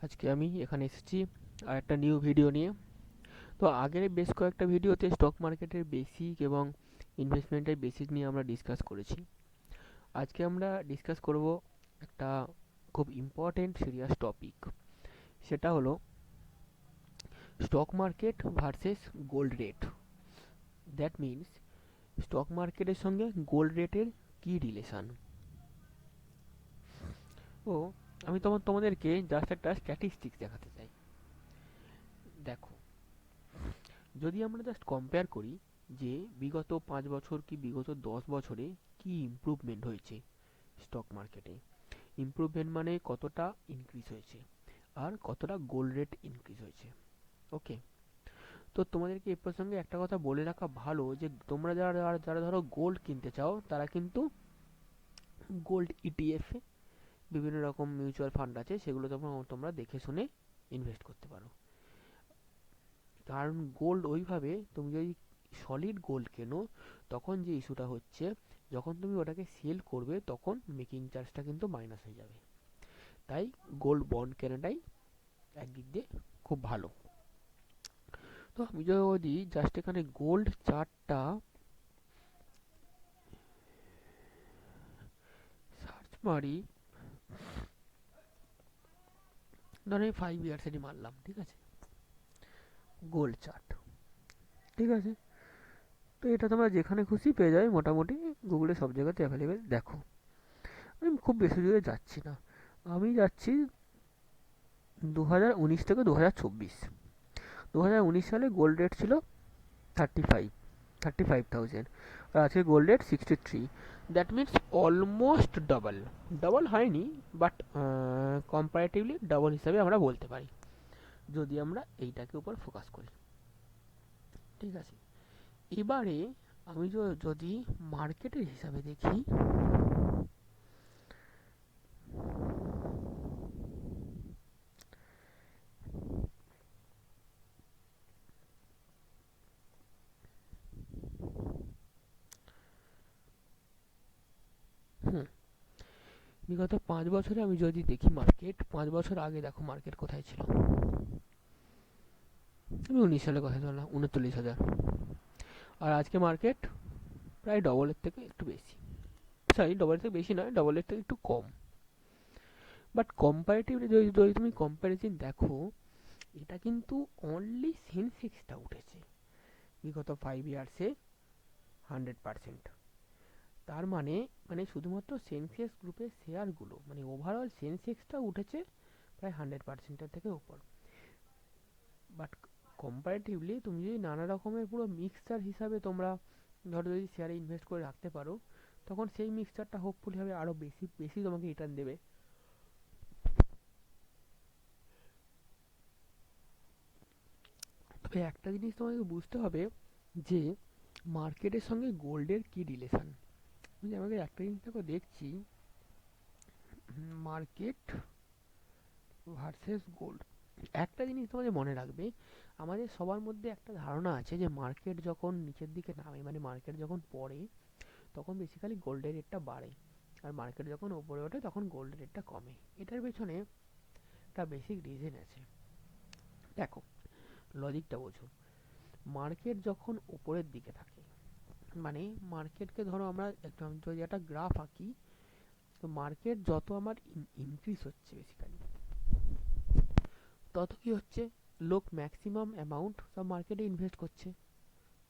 আজকে আমি এখানে এসেছি আর একটা নিউ ভিডিও নিয়ে। তো আগের বেশ কয়েকটা ভিডিওতে স্টক মার্কেটের বেসিক এবং ইনভেস্টমেন্টের বেসিক নিয়ে আমরা ডিসকাস করেছি। আজকে আমরা ডিসকাস করব একটা খুব ইম্পর্টেন্ট সিরিয়াস টপিক। সেটা হলো stock market versus gold rate. That means stock মার্কেটের সঙ্গে গোল্ড রেটের কী রিলেশান। ও আমি তোমাদেরকে জাস্ট একটা স্ট্যাটিস্টিক্স দেখাতে চাই। দেখো, যদি আমরা জাস্ট কম্পেয়ার করি যে বিগত 5 বছর কি বিগত 10 বছরে কি ইমপ্রুভমেন্ট হয়েছে স্টক মার্কেটে, ইমপ্রুভমেন্ট মানে কতটা ইনক্রিজ হয়েছে আর কতটা গোল্ড রেট ইনক্রিজ হয়েছে। ওকে, তো তোমাদেরকে এ প্রসঙ্গে একটা কথা বলে রাখা ভালো যে তোমরা যারা যারা যারা ধরো গোল্ড কিনতে চাও তারা কিন্তু গোল্ড ইটিএফ এ বিভিন্ন রকম মিউচুয়াল ফান্ড আছে, সেগুলো তোমরা তোমরা দেখে শুনে ইনভেস্ট করতে পারো। কারণ গোল্ড ওইভাবে তুমি যদি সলিড গোল্ড কেনো, তখন যে ইস্যুটা হচ্ছে, যখন তুমি ওটাকে সেল করবে তখন মেকিং চার্জটা কিন্তু মাইনাস হয়ে যাবে। তাই গোল্ড বন্ড কেনাটাই একদিক দিয়ে খুব ভালো। তো আমি যদি জাস্ট এখানে গোল্ড চার্টটা সার্চ মারি, ধরো আমি 5 ইয়ার্সেরই মারলাম, ঠিক আছে, গোল্ড চার্ট, ঠিক আছে। তো এটা তোমরা যেখানে খুশি পেয়ে যাবে মোটামুটি, গুগলে সব জায়গাতে অ্যাভেলেবেল। দেখো, আমি খুব বেশি দূরে যাচ্ছি না, আমি যাচ্ছি 2019 থেকে 2024। 2019 সালে গোল্ড রেট ছিল 35,000, আর আজকে gold rate 63। That means almost double. Double হয়নি, বাট কম্পারেটিভলি ডাবল হিসাবে আমরা বলতে পারি, যদি আমরা এইটাকে উপর ফোকাস করি। ঠিক আছে, এবারে আমি যদি মার্কেটের হিসাবে দেখি, হুম, বিগত 5 বছরে আমি যদি দেখি মার্কেট, 5 বছর আগে দেখো মার্কেট কোথায় ছিল। আমি 19 সালের কথা বললাম, 39,000। আর আজকে মার্কেট প্রায় ডবলের থেকে একটু বেশি। সরি, ডবলের থেকে বেশি নয়, ডবলের থেকে একটু কম। বাট কম্পারেটিভলি যদি তুমি কম্প্যারিজন দেখো, এটা কিন্তু অনলি সেন্সেক্সটা উঠেছে বিগত 5 ইয়ার্সে 100%। তার মানে শুধুমাত্র সেন্সেক্স গ্রুপের শেয়ারগুলো, মানে ওভারঅল সেন্সেক্সটা উঠেছে প্রায় 100%-এর থেকে উপর। বাট কম্পারেটিভলি তুমি যদি নানা রকমের পুরো মিক্সচার হিসাবে তোমরা ধরো যদি শেয়ারে ইনভেস্ট করে রাখতে পারো, তখন সেই মিক্সচারটা হোপফুলি হবে আরও বেশি বেশি তোমাকে রিটার্ন দেবে। তবে একটা জিনিস তোমাকে বুঝতে হবে যে মার্কেটের সঙ্গে গোল্ডের কি রিলেশন। আমি আমাকে একটা জিনিস দেখো দেখছি, মার্কেট ভার্সেস গোল্ড। একটা জিনিস তোমাদের মনে রাখবে, আমাদের সবার মধ্যে একটা ধারণা আছে যে মার্কেট যখন নিচের দিকে নামে, মানে মার্কেট যখন পড়ে, তখন বেসিক্যালি গোল্ডের রেটটা বাড়ে, আর মার্কেট যখন উপরে ওঠে তখন গোল্ডের রেটটা কমে। এটার পেছনে একটা বেসিক রিজন আছে। দেখো, লজিকটা বোঝো। মার্কেট যখন উপরের দিকে থাকে, মানে মার্কেটকে ধরো আমরা যদি একটা গ্রাফ আঁকি, তো মার্কেট যত আমার ইনক্রিজ হচ্ছে বেসিক্যালি, তত কি হচ্ছে, লোক ম্যাক্সিমাম অ্যামাউন্ট সব মার্কেটে ইনভেস্ট করছে,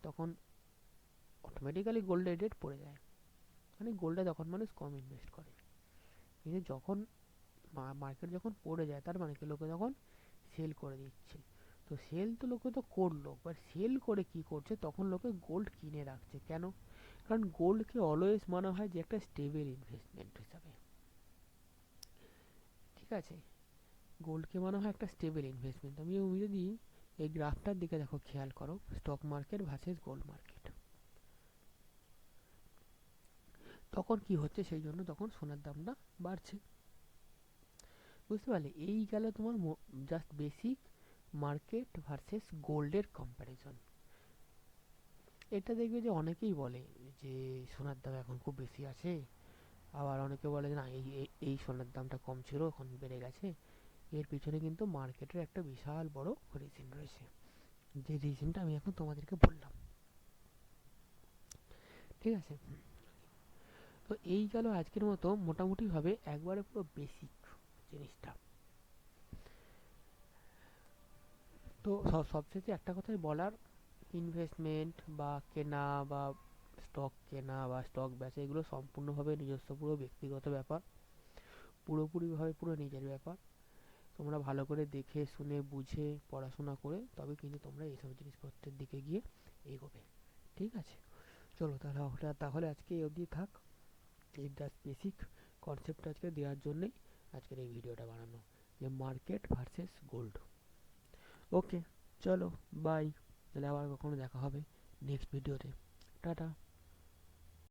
তখন অটোমেটিক্যালি গোল্ডের রেট পড়ে যায়। মানে গোল্ডে তখন মানুষ কম ইনভেস্ট করে। কিন্তু যখন মার্কেট যখন পড়ে যায়, তার মানে কি, লোকে তখন সেল করে দিচ্ছে। তো সেল তো লোকে তো করলো, বাট সেল করে কি করছে, তখন লোকে গোল্ড কিনে রাখছে। কেন? কারণ গোল্ডকে অলওয়েজ মনে হয় যে একটা স্টেবল ইনভেস্টমেন্ট হিসাবে। ঠিক আছে, গোল্ডকে মনে হয় একটা স্টেবল ইনভেস্টমেন্ট। তুমি যদি এই গ্রাফটার দিকে দেখো, খেয়াল করো, stock market versus gold market, তখন কি হচ্ছে, সেই জন্য তখন সোনার দামটা বাড়ছে। বুঝতে পারলে? এই গেল তোমার জাস্ট বেসিক মার্কেট ভার্সেস গোল্ডের কম্প্যারিজন। এটা দেখবে যে অনেকেই বলে যে সোনার দাম এখন খুব বেশি আছে, আবার অনেকে বলে যে না, এই এই সোনার দামটা কম ছিল, এখন বেড়ে গেছে। এর পিছনে কিন্তু মার্কেটের একটা বিশাল বড় রিজন রয়েছে, যে রিজনটা আমি এখন তোমাদেরকে বললাম। ঠিক আছে, তো এই গেল আজকের মতো মোটামুটিভাবে একবারে পুরো বেসিক জিনিসটা। তো সবশেষে একটা কথাই বলার, ইনভেস্টমেন্ট বা কেনা বা স্টক কেনা বা স্টক বেচা এগুলো সম্পূর্ণভাবে নিজস্ব পুরো ব্যক্তিগত ব্যাপার, পুরোপুরিভাবে পুরো নিজের ব্যাপার। তোমরা ভালো করে দেখে শুনে বুঝে পড়াশোনা করে তবে কিন্তু তোমরা এইসব জিনিসপত্রের দিকে গিয়ে এগোবে। ঠিক আছে, চলো তাহলে আজকে এই অবধি থাক। এই জাস্ট বেসিক কনসেপ্ট আজকে দেওয়ার জন্যই আজকের এই ভিডিওটা বানানো, যে মার্কেট ভার্সেস গোল্ড। ওকে, চলো বাই, তাহলে আবার কখনো দেখা হবে নেক্সট ভিডিওতে। টাটা।